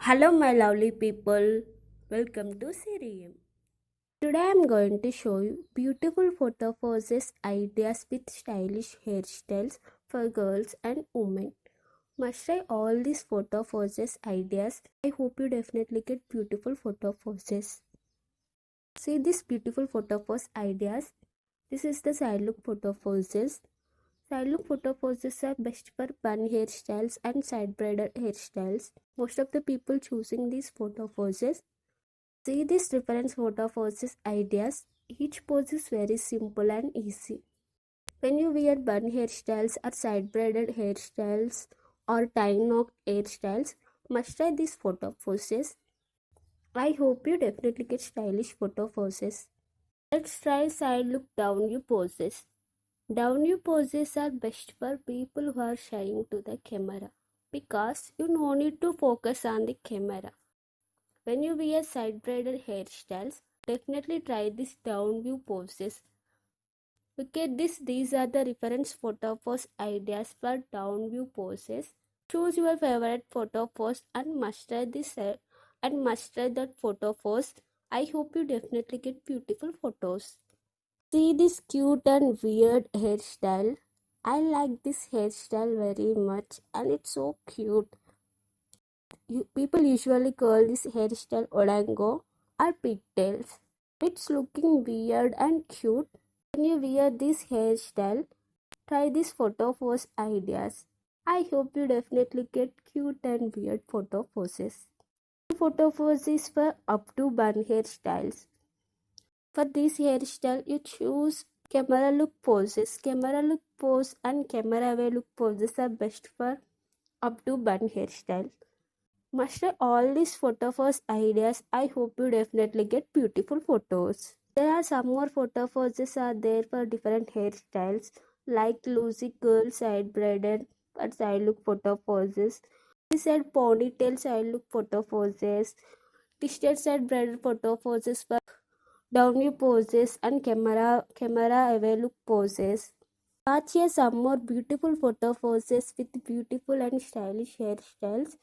Hello, my lovely people. Welcome to sirim. Today, I'm going to show you beautiful photo poses ideas with stylish hairstyles for girls and women. Must try all these photo poses ideas. I hope you definitely get beautiful photo poses. See these beautiful photo pose ideas. This is the side look photo poses. Side look photo poses are best for bun hairstyles and side braided hairstyles. Most of the people choosing these photo poses. See these reference photo poses ideas. Each pose is very simple and easy. When you wear bun hairstyles or side braided hairstyles or tie knot hairstyles, must try these photo poses. I hope you definitely get stylish photo poses. Let's try side look down view poses. Down view poses are best for people who are shying to the camera because you no need to focus on the camera. When you wear side braided hairstyles, definitely try these down view poses. Look at this, these are the reference photo pose ideas for down view poses. Choose your favorite photo pose and master this and master that photo pose. I hope you definitely get beautiful photos. See this cute and weird hairstyle. I like this hairstyle very much and it's so cute. People usually call this hairstyle orango or pigtails. It's looking weird and cute. When you wear this hairstyle, try these photo pose ideas. I hope you definitely get cute and weird photo poses. Photo pose is for up to bun hairstyles. For this hairstyle, you choose camera look poses. Camera look pose and camera away look poses are best for up to bun hairstyle. Master all these photo pose ideas. I hope you definitely get beautiful photos. There are some more photo poses are there for different hairstyles like loosey curl, side braided or side look photo poses. We said ponytail side look photo poses, twisted side braided photo poses for down view poses and camera away look poses. Watch here some more beautiful photo poses with beautiful and stylish hairstyles.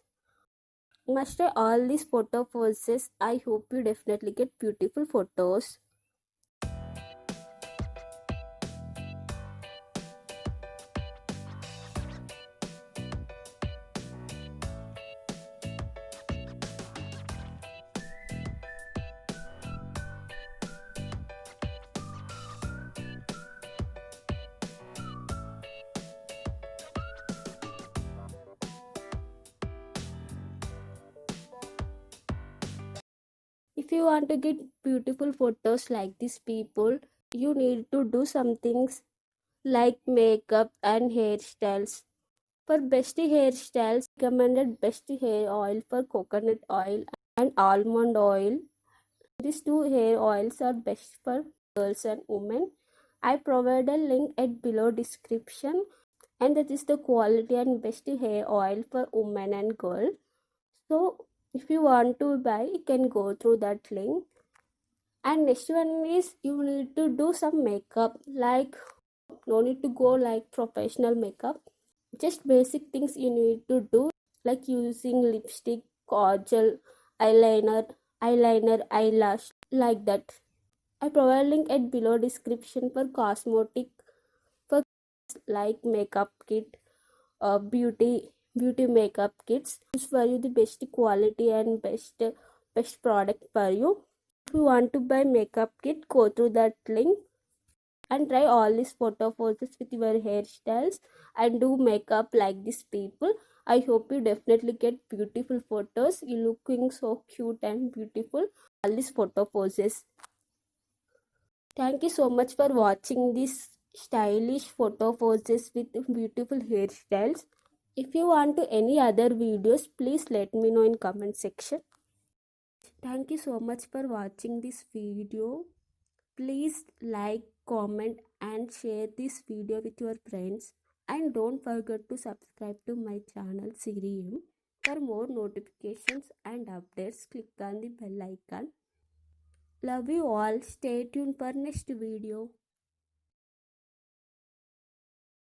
Must try all these photo poses. I hope you definitely get beautiful photos. If you want to get beautiful photos like these people, you need to do some things like makeup and hairstyles. For best hairstyles, recommended best hair oil for coconut oil and almond oil. These two hair oils are best for girls and women. I provide a link at below description, and that is the quality and best hair oil for women and girl. So if you want to buy, you can go through that link. And next one is you need to do some makeup, like no need to go like professional makeup, just basic things you need to do like using lipstick, kajal, eyeliner, eyelash, like that. I provide link at below description for cosmetic, for like makeup kit, beauty makeup kits. Choose for you the best quality and best product for you. If you want to buy makeup kit, go through that link and try all these photo poses with your hairstyles and do makeup like these people. I hope you definitely get beautiful photos. You looking so cute and beautiful. All these photo poses. Thank you so much for watching these stylish photo poses with beautiful hairstyles. If you want to any other videos, please let me know in comment section. Thank you so much for watching this video. Please like, comment and share this video with your friends. And don't forget to subscribe to my channel sirim. For more notifications and updates, click on the bell icon. Love you all. Stay tuned for next video.